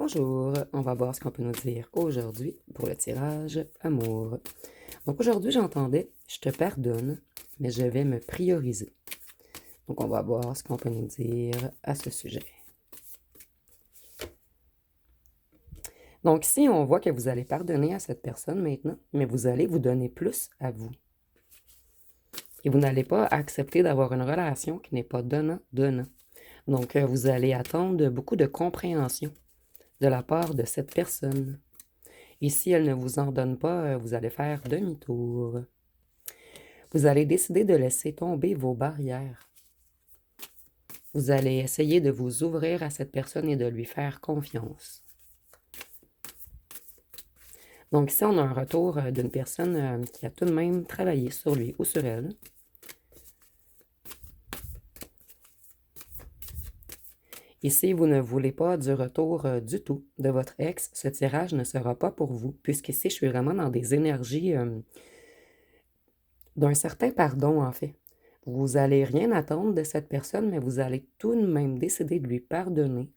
Bonjour, on va voir ce qu'on peut nous dire aujourd'hui pour le tirage amour. Donc aujourd'hui, j'entendais, je te pardonne, mais je vais me prioriser. Donc on va voir ce qu'on peut nous dire à ce sujet. Donc ici, on voit que vous allez pardonner à cette personne maintenant, mais vous allez vous donner plus à vous. Et vous n'allez pas accepter d'avoir une relation qui n'est pas donnant-donnant. Donc vous allez attendre beaucoup de compréhension de la part de cette personne. Et si elle ne vous en donne pas, vous allez faire demi-tour. Vous allez décider de laisser tomber vos barrières. Vous allez essayer de vous ouvrir à cette personne et de lui faire confiance. Donc ici, on a un retour d'une personne qui a tout de même travaillé sur lui ou sur elle. Et si vous ne voulez pas du retour du tout de votre ex, ce tirage ne sera pas pour vous, puisqu'ici, je suis vraiment dans des énergies d'un certain pardon, en fait. Vous n'allez rien attendre de cette personne, mais vous allez tout de même décider de lui pardonner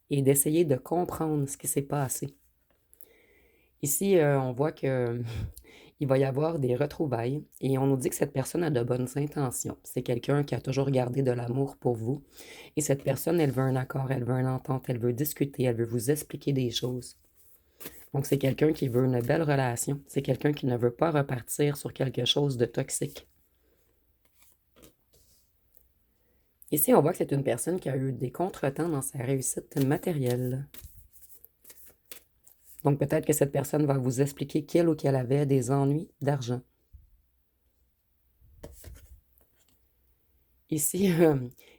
et d'essayer de comprendre ce qui s'est passé. Ici, on voit que il va y avoir des retrouvailles et on nous dit que cette personne a de bonnes intentions. C'est quelqu'un qui a toujours gardé de l'amour pour vous et cette personne, elle veut un accord, elle veut une entente, elle veut discuter, elle veut vous expliquer des choses. Donc, c'est quelqu'un qui veut une belle relation. C'est quelqu'un qui ne veut pas repartir sur quelque chose de toxique. Ici, on voit que c'est une personne qui a eu des contretemps dans sa réussite matérielle. Donc, peut-être que cette personne va vous expliquer qu'il ou qu'elle avait des ennuis d'argent. Ici,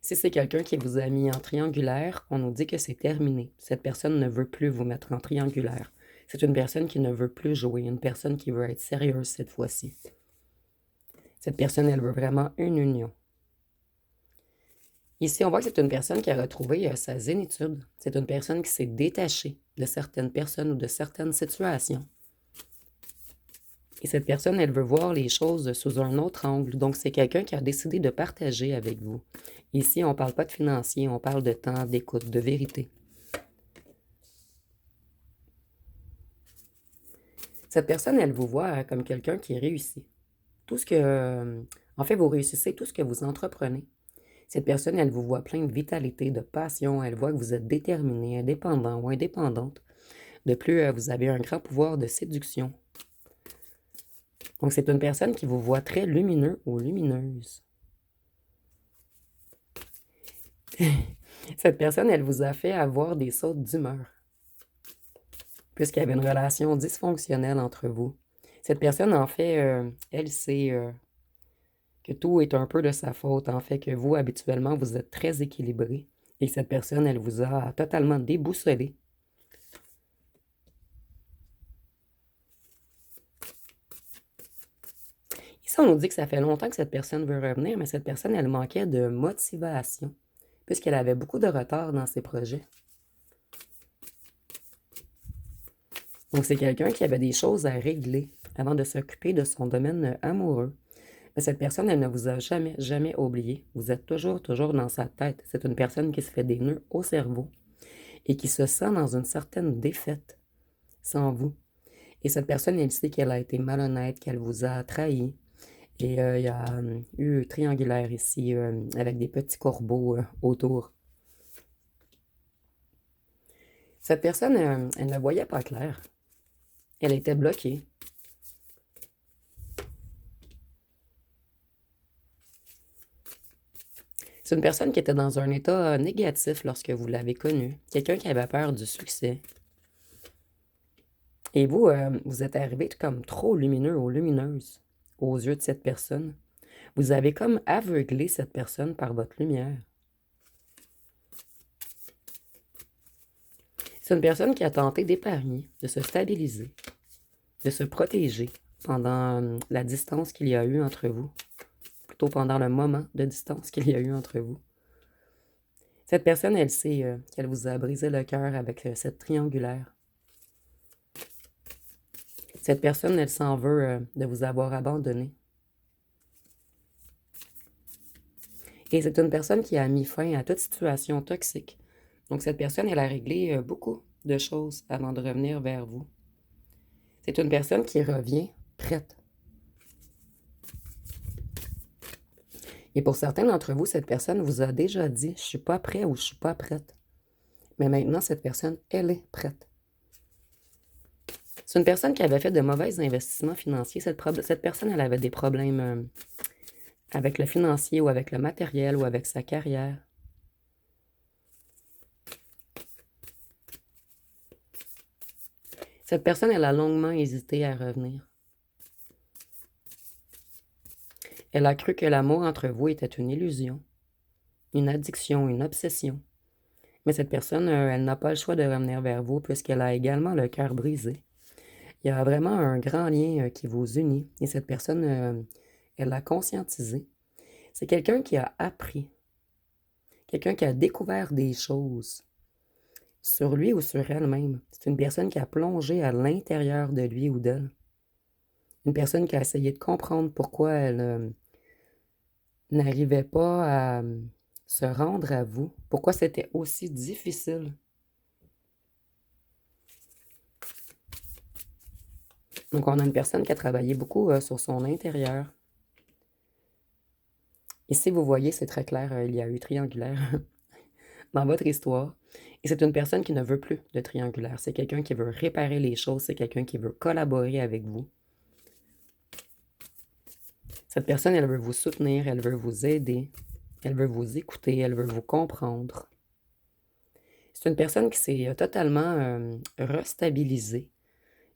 si c'est quelqu'un qui vous a mis en triangulaire, on nous dit que c'est terminé. Cette personne ne veut plus vous mettre en triangulaire. C'est une personne qui ne veut plus jouer, une personne qui veut être sérieuse cette fois-ci. Cette personne, elle veut vraiment une union. Ici, on voit que c'est une personne qui a retrouvé sa zénitude. C'est une personne qui s'est détachée de certaines personnes ou de certaines situations. Et cette personne, elle veut voir les choses sous un autre angle. Donc, c'est quelqu'un qui a décidé de partager avec vous. Ici, on ne parle pas de financier, on parle de temps, d'écoute, de vérité. Cette personne, elle vous voit comme quelqu'un qui réussit. Tout ce que... En fait, vous réussissez tout ce que vous entreprenez. Cette personne, elle vous voit plein de vitalité, de passion. Elle voit que vous êtes déterminé, indépendant ou indépendante. De plus, vous avez un grand pouvoir de séduction. Donc, c'est une personne qui vous voit très lumineux ou lumineuse. Cette personne, elle vous a fait avoir des sautes d'humeur, puisqu'il y avait une relation dysfonctionnelle entre vous. Cette personne, en fait, elle sait que tout est un peu de sa faute, en fait, que vous, habituellement, vous êtes très équilibré. Et cette personne, elle vous a totalement déboussolé. Ici, on nous dit que ça fait longtemps que cette personne veut revenir, mais cette personne, elle manquait de motivation, puisqu'elle avait beaucoup de retard dans ses projets. Donc, c'est quelqu'un qui avait des choses à régler avant de s'occuper de son domaine amoureux. Mais cette personne, elle ne vous a jamais, jamais oublié. Vous êtes toujours, toujours dans sa tête. C'est une personne qui se fait des nœuds au cerveau et qui se sent dans une certaine défaite sans vous. Et cette personne, elle sait qu'elle a été malhonnête, qu'elle vous a trahi. Et il y a eu triangulaire ici avec des petits corbeaux autour. Cette personne, elle ne voyait pas clair. Elle était bloquée. C'est une personne qui était dans un état négatif lorsque vous l'avez connue. Quelqu'un qui avait peur du succès. Et vous, vous êtes arrivé comme trop lumineux ou lumineuse aux yeux de cette personne. Vous avez comme aveuglé cette personne par votre lumière. C'est une personne qui a tenté d'épargner, de se stabiliser, de se protéger pendant la distance qu'il y a eu entre vous. Plutôt pendant le moment de distance qu'il y a eu entre vous. Cette personne, elle sait qu'elle vous a brisé le cœur avec cette triangulaire. Cette personne, elle s'en veut de vous avoir abandonné. Et c'est une personne qui a mis fin à toute situation toxique. Donc, cette personne, elle a réglé beaucoup de choses avant de revenir vers vous. C'est une personne qui revient prête. Et pour certains d'entre vous, cette personne vous a déjà dit « je ne suis pas prêt » ou « je ne suis pas prête ». Mais maintenant, cette personne, elle est prête. C'est une personne qui avait fait de mauvais investissements financiers. Cette personne, elle avait des problèmes avec le financier ou avec le matériel ou avec sa carrière. Cette personne, elle a longuement hésité à revenir. Elle a cru que l'amour entre vous était une illusion, une addiction, une obsession. Mais cette personne, elle n'a pas le choix de revenir vers vous puisqu'elle a également le cœur brisé. Il y a vraiment un grand lien qui vous unit. Et cette personne, elle l'a conscientisé. C'est quelqu'un qui a appris, quelqu'un qui a découvert des choses sur lui ou sur elle-même. C'est une personne qui a plongé à l'intérieur de lui ou d'elle. Une personne qui a essayé de comprendre pourquoi elle n'arrivait pas à se rendre à vous, pourquoi c'était aussi difficile. Donc, on a une personne qui a travaillé beaucoup sur son intérieur. Ici, vous voyez, c'est très clair, il y a eu triangulaire dans votre histoire. Et c'est une personne qui ne veut plus de triangulaire. C'est quelqu'un qui veut réparer les choses, c'est quelqu'un qui veut collaborer avec vous. Cette personne, elle veut vous soutenir, elle veut vous aider, elle veut vous écouter, elle veut vous comprendre. C'est une personne qui s'est totalement restabilisée.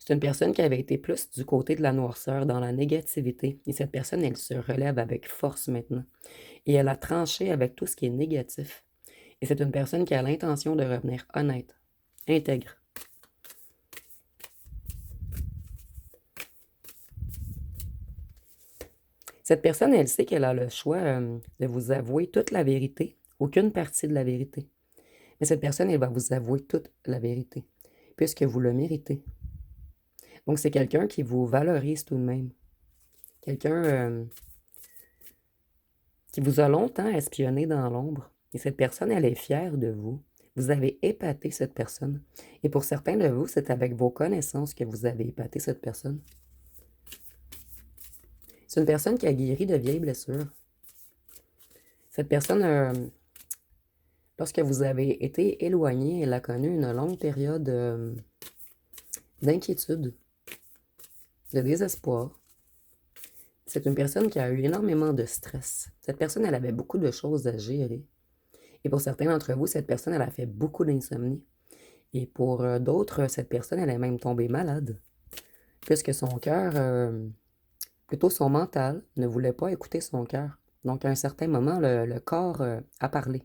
C'est une personne qui avait été plus du côté de la noirceur, dans la négativité. Et cette personne, elle se relève avec force maintenant. Et elle a tranché avec tout ce qui est négatif. Et c'est une personne qui a l'intention de revenir honnête, intègre. Cette personne, elle sait qu'elle a le choix de vous avouer toute la vérité, aucune partie de la vérité. Mais cette personne, elle va vous avouer toute la vérité, puisque vous le méritez. Donc, c'est quelqu'un qui vous valorise tout de même. Quelqu'un qui vous a longtemps espionné dans l'ombre. Et cette personne, elle est fière de vous. Vous avez épaté cette personne. Et pour certains de vous, c'est avec vos connaissances que vous avez épaté cette personne. C'est une personne qui a guéri de vieilles blessures. Cette personne, lorsque vous avez été éloigné, elle a connu une longue période d'inquiétude, de désespoir. C'est une personne qui a eu énormément de stress. Cette personne, elle avait beaucoup de choses à gérer. Et pour certains d'entre vous, cette personne, elle a fait beaucoup d'insomnie. Et pour d'autres, cette personne, elle est même tombée malade. Puisque son cœur, plutôt son mental, ne voulait pas écouter son cœur. Donc, à un certain moment, le corps a parlé.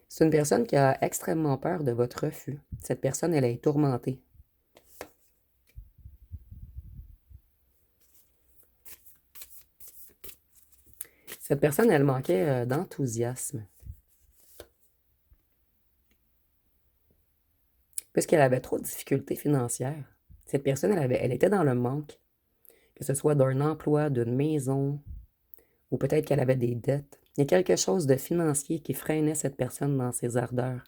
C'est une personne qui a extrêmement peur de votre refus. Cette personne, elle est tourmentée. Cette personne, elle manquait d'enthousiasme. Puisqu'elle avait trop de difficultés financières. Cette personne, elle était dans le manque. Que ce soit d'un emploi, d'une maison, ou peut-être qu'elle avait des dettes. Il y a quelque chose de financier qui freinait cette personne dans ses ardeurs.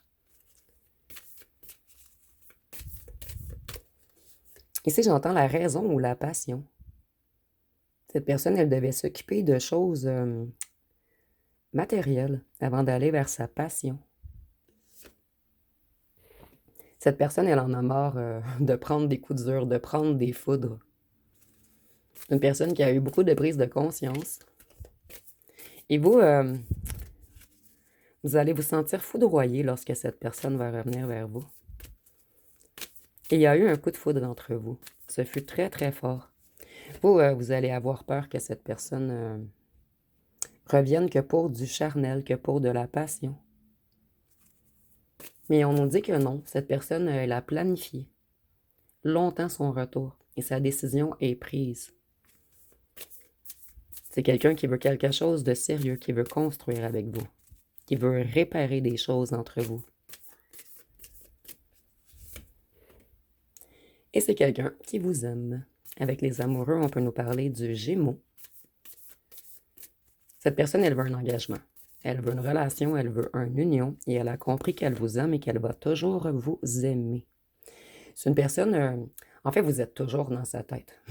Ici, j'entends la raison ou la passion. Cette personne, elle devait s'occuper de choses matérielles avant d'aller vers sa passion. Cette personne, elle en a marre de prendre des coups durs, de prendre des foudres. Une personne qui a eu beaucoup de prise de conscience. Et vous, vous allez vous sentir foudroyé lorsque cette personne va revenir vers vous. Et il y a eu un coup de foudre entre vous. Ce fut très, très fort. Vous, vous allez avoir peur que cette personne revienne que pour du charnel, que pour de la passion. Mais on nous dit que non. Cette personne, elle a planifié longtemps son retour. Et sa décision est prise. C'est quelqu'un qui veut quelque chose de sérieux, qui veut construire avec vous, qui veut réparer des choses entre vous. Et c'est quelqu'un qui vous aime. Avec les amoureux, on peut nous parler du Gémeaux. Cette personne, elle veut un engagement. Elle veut une relation, elle veut une union et elle a compris qu'elle vous aime et qu'elle va toujours vous aimer. C'est une personne, en fait, vous êtes toujours dans sa tête.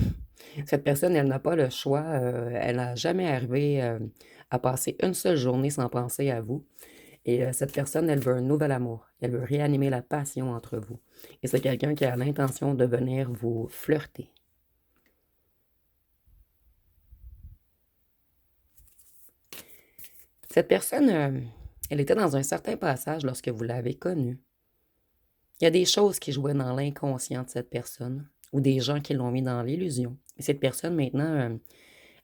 Cette personne, elle n'a pas le choix, elle n'a jamais arrivé à passer une seule journée sans penser à vous. Et cette personne, elle veut un nouvel amour. Elle veut réanimer la passion entre vous. Et c'est quelqu'un qui a l'intention de venir vous flirter. Cette personne, elle était dans un certain passage lorsque vous l'avez connue. Il y a des choses qui jouaient dans l'inconscient de cette personne, ou des gens qui l'ont mis dans l'illusion. Et cette personne, maintenant,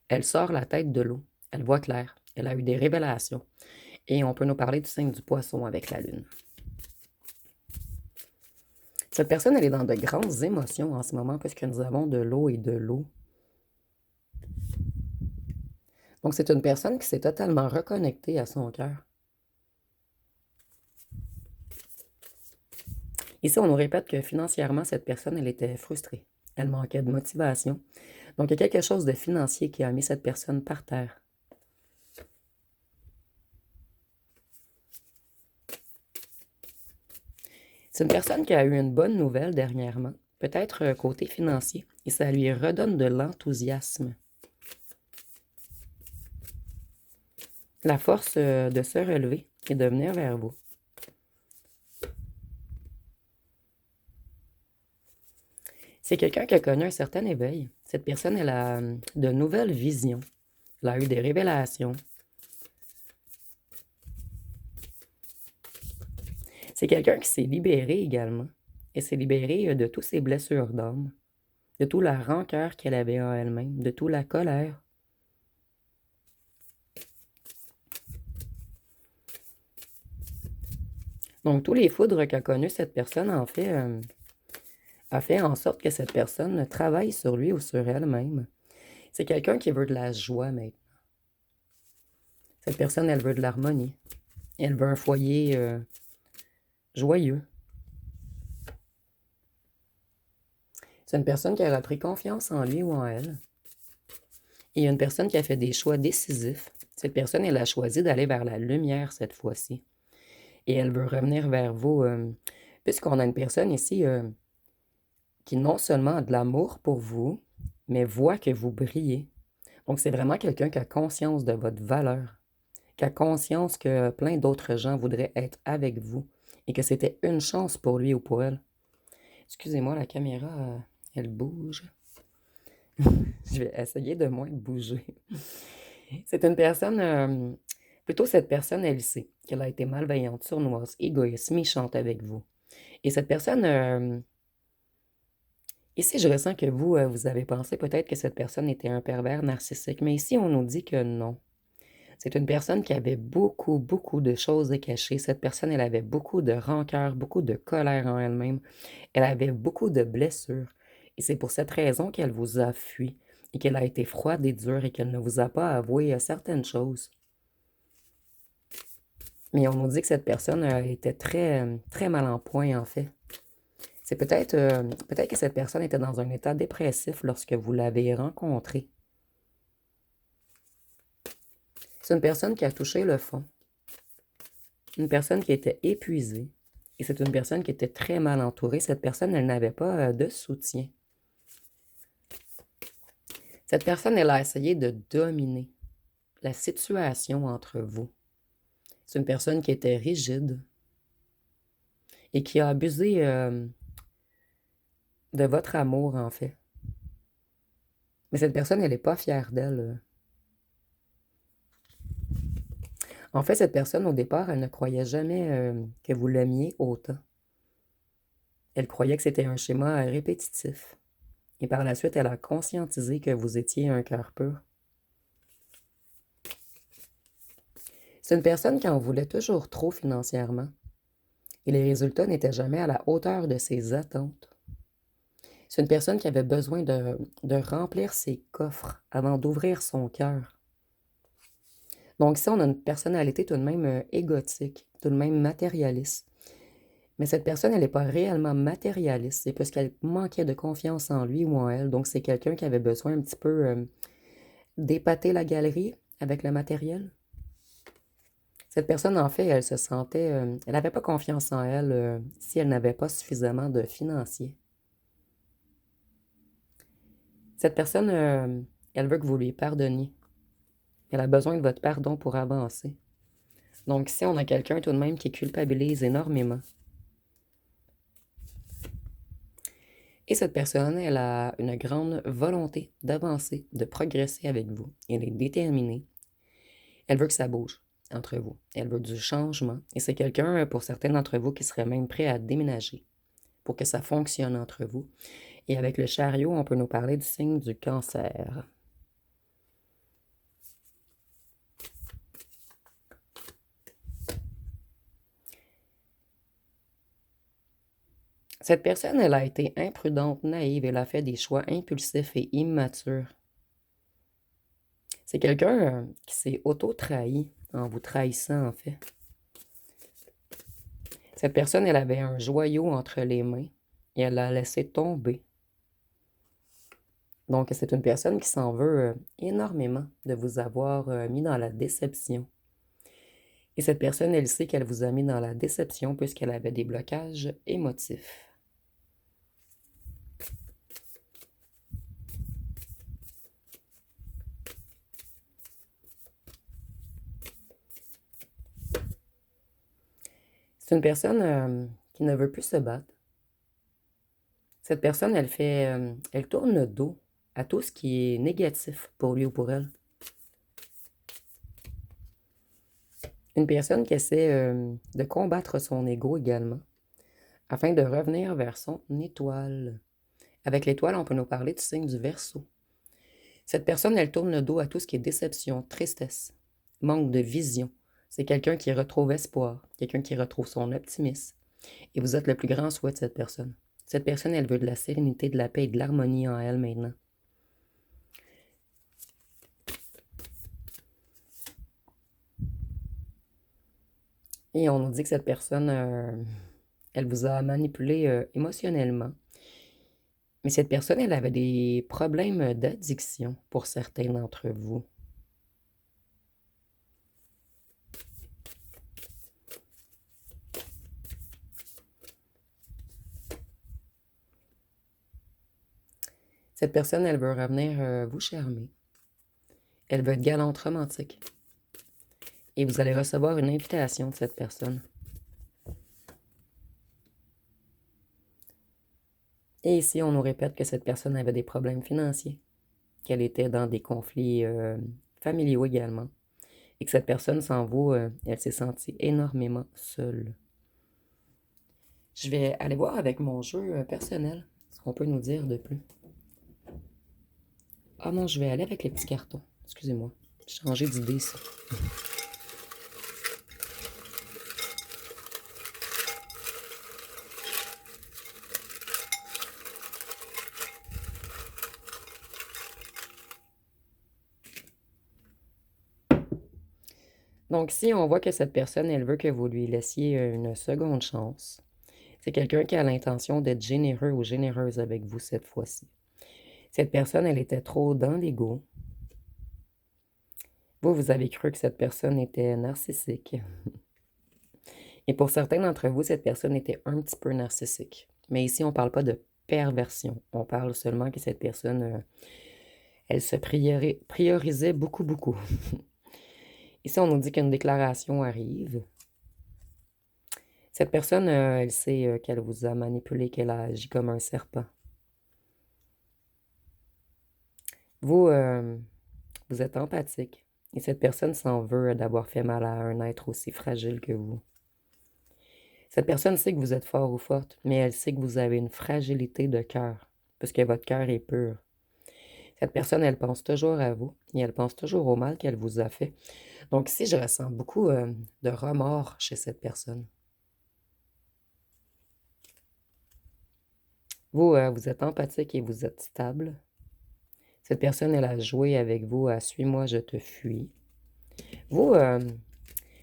elle sort la tête de l'eau. Elle voit clair. Elle a eu des révélations. Et on peut nous parler du signe du poisson avec la lune. Cette personne, elle est dans de grandes émotions en ce moment puisque nous avons de l'eau et de l'eau. Donc, c'est une personne qui s'est totalement reconnectée à son cœur. Ici, on nous répète que financièrement, cette personne, elle était frustrée. Elle manquait de motivation. Donc, il y a quelque chose de financier qui a mis cette personne par terre. C'est une personne qui a eu une bonne nouvelle dernièrement, peut-être côté financier, et ça lui redonne de l'enthousiasme. La force de se relever et de venir vers vous. C'est quelqu'un qui a connu un certain éveil. Cette personne, elle a de nouvelles visions. Elle a eu des révélations. C'est quelqu'un qui s'est libéré également. Elle s'est libérée de toutes ses blessures d'âme, de toute la rancœur qu'elle avait en elle-même, de toute la colère. Donc, tous les foudres qu'a connus cette personne, en fait, a fait en sorte que cette personne travaille sur lui ou sur elle-même. C'est quelqu'un qui veut de la joie maintenant. Cette personne, elle veut de l'harmonie. Elle veut un foyer joyeux. C'est une personne qui a repris confiance en lui ou en elle. Et il y a une personne qui a fait des choix décisifs. Cette personne, elle a choisi d'aller vers la lumière cette fois-ci. Et elle veut revenir vers vous, puisqu'on a une personne ici qui non seulement a de l'amour pour vous, mais voit que vous brillez. Donc, c'est vraiment quelqu'un qui a conscience de votre valeur, qui a conscience que plein d'autres gens voudraient être avec vous et que c'était une chance pour lui ou pour elle. Excusez-moi, la caméra, elle bouge. Je vais essayer de moins bouger. C'est une personne, plutôt cette personne, elle sait qu'elle a été malveillante, sournoise, égoïste, méchante avec vous. Et cette personne, ici, je ressens que vous, vous avez pensé peut-être que cette personne était un pervers narcissique, mais ici, on nous dit que non. C'est une personne qui avait beaucoup, beaucoup de choses à cacher. Cette personne, elle avait beaucoup de rancœur, beaucoup de colère en elle-même. Elle avait beaucoup de blessures. Et c'est pour cette raison qu'elle vous a fui et qu'elle a été froide et dure et qu'elle ne vous a pas avoué certaines choses. Mais on nous dit que cette personne était très, très mal en point, en fait. C'est peut-être que cette personne était dans un état dépressif lorsque vous l'avez rencontrée. C'est une personne qui a touché le fond. Une personne qui était épuisée. Et c'est une personne qui était très mal entourée. Cette personne, elle n'avait pas de soutien. Cette personne, elle a essayé de dominer la situation entre vous. C'est une personne qui était rigide et qui a abusé de votre amour, en fait. Mais cette personne, elle n'est pas fière d'elle. En fait, cette personne, au départ, elle ne croyait jamais que vous l'aimiez autant. Elle croyait que c'était un schéma répétitif. Et par la suite, elle a conscientisé que vous étiez un cœur pur. C'est une personne qui en voulait toujours trop financièrement. Et les résultats n'étaient jamais à la hauteur de ses attentes. C'est une personne qui avait besoin de remplir ses coffres avant d'ouvrir son cœur. Donc ici, on a une personnalité tout de même égotique, tout de même matérialiste. Mais cette personne, elle n'est pas réellement matérialiste. C'est parce qu'elle manquait de confiance en lui ou en elle. Donc c'est quelqu'un qui avait besoin un petit peu d'épater la galerie avec le matériel. Cette personne, en fait, elle se sentait, elle n'avait pas confiance en elle si elle n'avait pas suffisamment de financier. Cette personne, elle veut que vous lui pardonniez. Elle a besoin de votre pardon pour avancer. Donc, si on a quelqu'un tout de même qui culpabilise énormément, et cette personne, elle a une grande volonté d'avancer, de progresser avec vous. Elle est déterminée. Elle veut que ça bouge entre vous. Elle veut du changement. Et c'est quelqu'un, pour certains d'entre vous, qui serait même prêt à déménager pour que ça fonctionne entre vous. Et avec le chariot, on peut nous parler du signe du cancer. Cette personne, elle a été imprudente, naïve, elle a fait des choix impulsifs et immatures. C'est quelqu'un qui s'est auto-trahi en vous trahissant, en fait. Cette personne, elle avait un joyau entre les mains et elle l'a laissé tomber. Donc, c'est une personne qui s'en veut énormément de vous avoir mis dans la déception. Et cette personne, elle sait qu'elle vous a mis dans la déception puisqu'elle avait des blocages émotifs. C'est une personne qui ne veut plus se battre. Cette personne, elle tourne le dos à tout ce qui est négatif pour lui ou pour elle. Une personne qui essaie de combattre son ego également, afin de revenir vers son étoile. Avec l'étoile, on peut nous parler du signe du Verseau. Cette personne, elle tourne le dos à tout ce qui est déception, tristesse, manque de vision. C'est quelqu'un qui retrouve espoir, quelqu'un qui retrouve son optimisme. Et vous êtes le plus grand souhait de cette personne. Cette personne, elle veut de la sérénité, de la paix et de l'harmonie en elle maintenant. Et on nous dit que cette personne, elle vous a manipulé émotionnellement. Mais cette personne, elle avait des problèmes d'addiction pour certains d'entre vous. Cette personne, elle veut revenir vous charmer. Elle veut être galante romantique. Et vous allez recevoir une invitation de cette personne. Et ici, on nous répète que cette personne avait des problèmes financiers, qu'elle était dans des conflits familiaux également, et que cette personne sans vous, elle s'est sentie énormément seule. Je vais aller voir avec mon jeu personnel ce qu'on peut nous dire de plus. Ah non, je vais aller avec les petits cartons. Excusez-moi, j'ai changé d'idée ici. Donc, si on voit que cette personne, elle veut que vous lui laissiez une seconde chance, c'est quelqu'un qui a l'intention d'être généreux ou généreuse avec vous cette fois-ci. Cette personne, elle était trop dans l'ego. Vous avez cru que cette personne était narcissique. Et pour certains d'entre vous, cette personne était un petit peu narcissique. Mais ici, on ne parle pas de perversion. On parle seulement que cette personne, elle se priorisait beaucoup, beaucoup. Ici, on nous dit qu'une déclaration arrive. Cette personne, elle sait qu'elle vous a manipulé, qu'elle a agi comme un serpent. Vous, vous êtes empathique. Et cette personne s'en veut d'avoir fait mal à un être aussi fragile que vous. Cette personne sait que vous êtes fort ou forte, mais elle sait que vous avez une fragilité de cœur, parce que votre cœur est pur. Cette personne, elle pense toujours à vous, et elle pense toujours au mal qu'elle vous a fait. Donc ici, je ressens beaucoup de remords chez cette personne. Vous, vous êtes empathique et vous êtes stable. Cette personne, elle a joué avec vous à Suis-moi, je te fuis. Vous,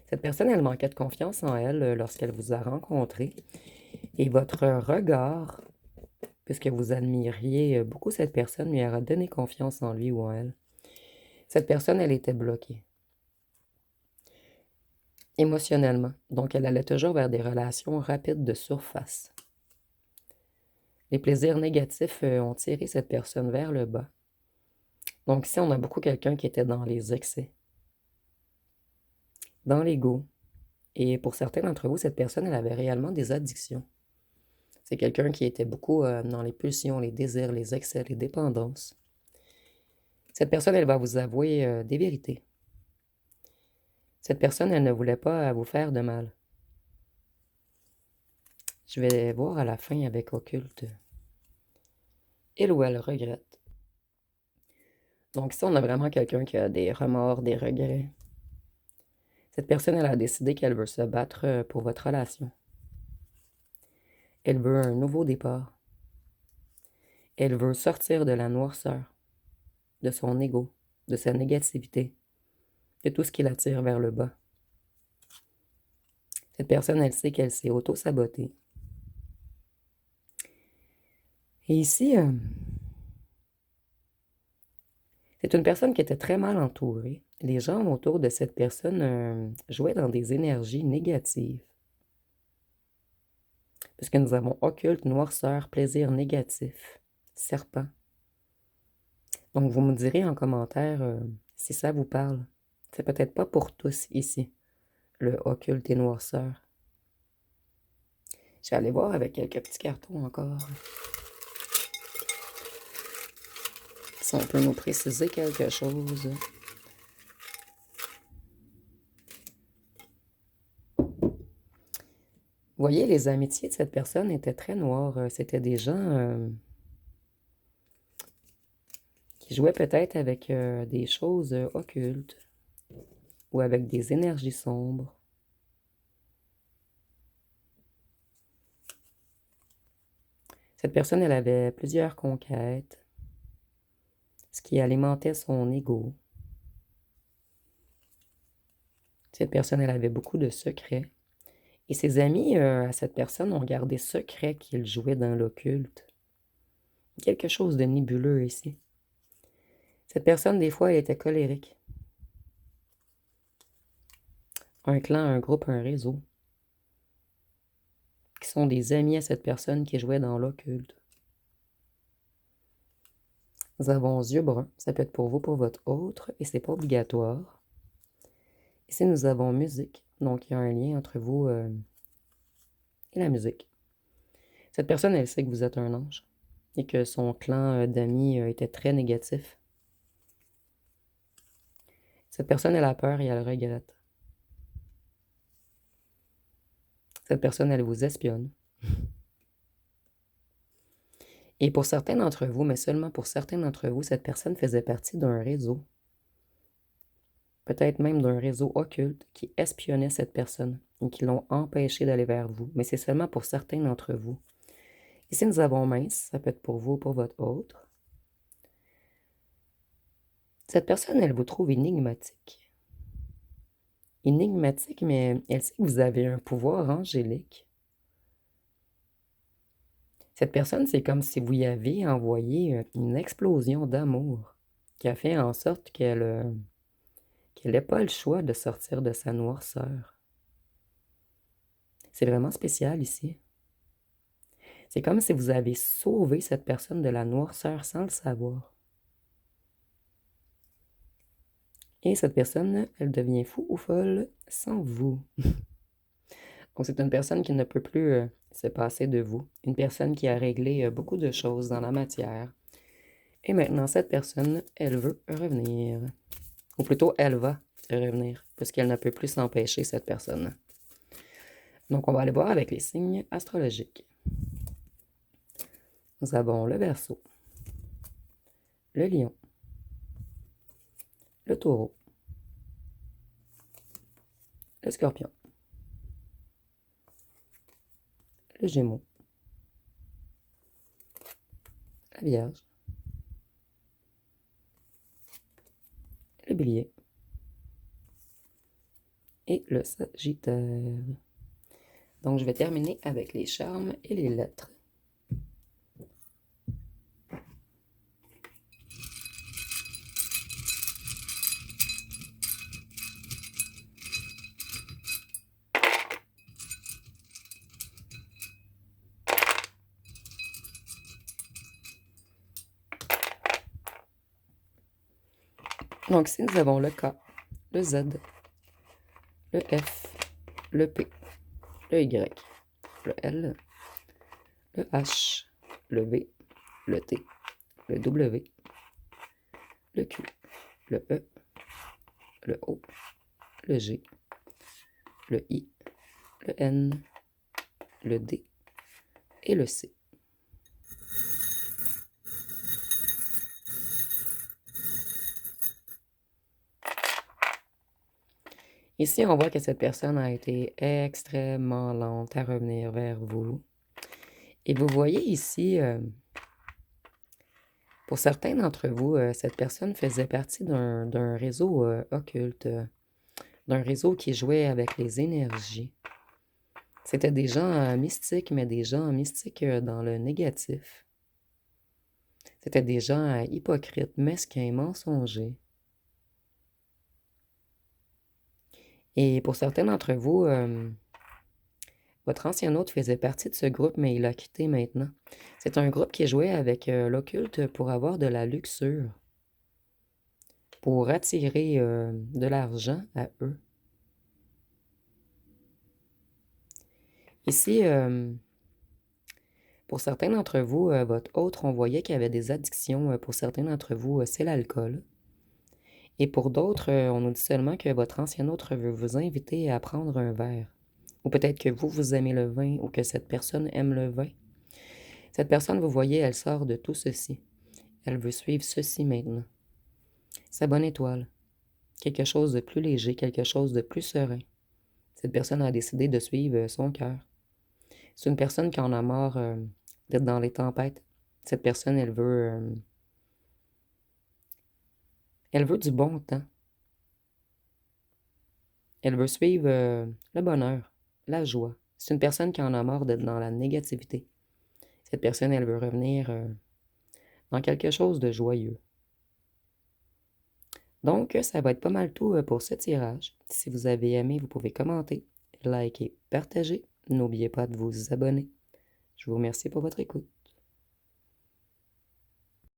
cette personne, elle manquait de confiance en elle lorsqu'elle vous a rencontré. Et votre regard, puisque vous admiriez beaucoup cette personne, lui aura donné confiance en lui ou en elle. Cette personne, elle était bloquée. émotionnellement. Donc, elle allait toujours vers des relations rapides de surface. Les plaisirs négatifs ont tiré cette personne vers le bas. Donc ici, on a beaucoup quelqu'un qui était dans les excès, dans l'ego. Et pour certains d'entre vous, cette personne, elle avait réellement des addictions. C'est quelqu'un qui était beaucoup dans les pulsions, les désirs, les excès, les dépendances. Cette personne, elle va vous avouer des vérités. Cette personne, elle ne voulait pas vous faire de mal. Je vais voir à la fin avec Occulte. Il ou elle regrette. Donc ici, on a vraiment quelqu'un qui a des remords, des regrets. Cette personne, elle a décidé qu'elle veut se battre pour votre relation. Elle veut un nouveau départ. Elle veut sortir de la noirceur, de son ego, de sa négativité, de tout ce qui l'attire vers le bas. Cette personne, elle sait qu'elle s'est auto-sabotée. Et ici, c'est une personne qui était très mal entourée. Les gens autour de cette personne jouaient dans des énergies négatives. Parce que nous avons occulte, noirceur, plaisir négatif, serpent. Donc, vous me direz en commentaire si ça vous parle. C'est peut-être pas pour tous ici, le occulte et noirceur. Je vais aller voir avec quelques petits cartons encore. Si on peut nous préciser quelque chose. Vous voyez, les amitiés de cette personne étaient très noires. C'était des gens qui jouaient peut-être avec des choses occultes ou avec des énergies sombres. Cette personne, elle avait plusieurs conquêtes, ce qui alimentait son ego. Cette personne, elle avait beaucoup de secrets. Et ses amis à cette personne ont gardé secret qu'il jouait dans l'occulte. Quelque chose de nébuleux ici. Cette personne, des fois, elle était colérique. Un clan, un groupe, un réseau. Qui sont des amis à cette personne qui jouait dans l'occulte. Nous avons yeux bruns. Ça peut être pour vous, pour votre autre, et c'est pas obligatoire. Ici, nous avons musique. Donc, il y a un lien entre vous et la musique. Cette personne, elle sait que vous êtes un ange et que son clan d'amis était très négatif. Cette personne, elle a peur et elle regrette. Cette personne, elle vous espionne. Et pour certains d'entre vous, mais seulement pour certains d'entre vous, cette personne faisait partie d'un réseau. Peut-être même d'un réseau occulte qui espionnait cette personne et qui l'ont empêché d'aller vers vous. Mais c'est seulement pour certains d'entre vous. Ici, nous avons mince, ça peut être pour vous ou pour votre autre. Cette personne, elle vous trouve énigmatique. Énigmatique, mais elle sait que vous avez un pouvoir angélique. Cette personne, c'est comme si vous y aviez envoyé une explosion d'amour qui a fait en sorte qu'elle n'ait pas le choix de sortir de sa noirceur. C'est vraiment spécial ici. C'est comme si vous avez sauvé cette personne de la noirceur sans le savoir. Et cette personne, elle devient fou ou folle sans vous. Donc c'est une personne qui ne peut plus se passer de vous. Une personne qui a réglé beaucoup de choses dans la matière. Et maintenant, cette personne, elle veut revenir. Ou plutôt, elle va revenir, parce qu'elle ne peut plus s'empêcher, cette personne. Donc, on va aller voir avec les signes astrologiques. Nous avons le Verseau, le Lion, le Taureau, le Scorpion, le Gémeaux, la Vierge, le Bélier et le Sagittaire. Donc, je vais terminer avec les charmes et les lettres. Donc ici, nous avons le K, le Z, le F, le P, le Y, le L, le H, le V, le T, le W, le Q, le E, le O, le G, le I, le N, le D et le C. Ici, on voit que cette personne a été extrêmement lente à revenir vers vous. Et vous voyez ici, pour certains d'entre vous, cette personne faisait partie d'un réseau occulte, d'un réseau qui jouait avec les énergies. C'était des gens mystiques, mais des gens mystiques dans le négatif. C'était des gens hypocrites, mesquins, mensongers. Et pour certains d'entre vous, votre ancien hôte faisait partie de ce groupe, mais il a quitté maintenant. C'est un groupe qui jouait avec l'occulte pour avoir de la luxure, pour attirer de l'argent à eux. Ici, pour certains d'entre vous, votre hôte, on voyait qu'il y avait des addictions. Pour certains d'entre vous, c'est l'alcool. Et pour d'autres, on nous dit seulement que votre ancien hôte veut vous inviter à prendre un verre. Ou peut-être que vous aimez le vin ou que cette personne aime le vin. Cette personne, vous voyez, elle sort de tout ceci. Elle veut suivre ceci maintenant. Sa bonne étoile. Quelque chose de plus léger, quelque chose de plus serein. Cette personne a décidé de suivre son cœur. C'est une personne qui en a marre d'être dans les tempêtes. Cette personne, elle veut du bon temps. Elle veut suivre le bonheur, la joie. C'est une personne qui en a marre d'être dans la négativité. Cette personne, elle veut revenir dans quelque chose de joyeux. Donc, ça va être pas mal tout pour ce tirage. Si vous avez aimé, vous pouvez commenter, liker, partager. N'oubliez pas de vous abonner. Je vous remercie pour votre écoute.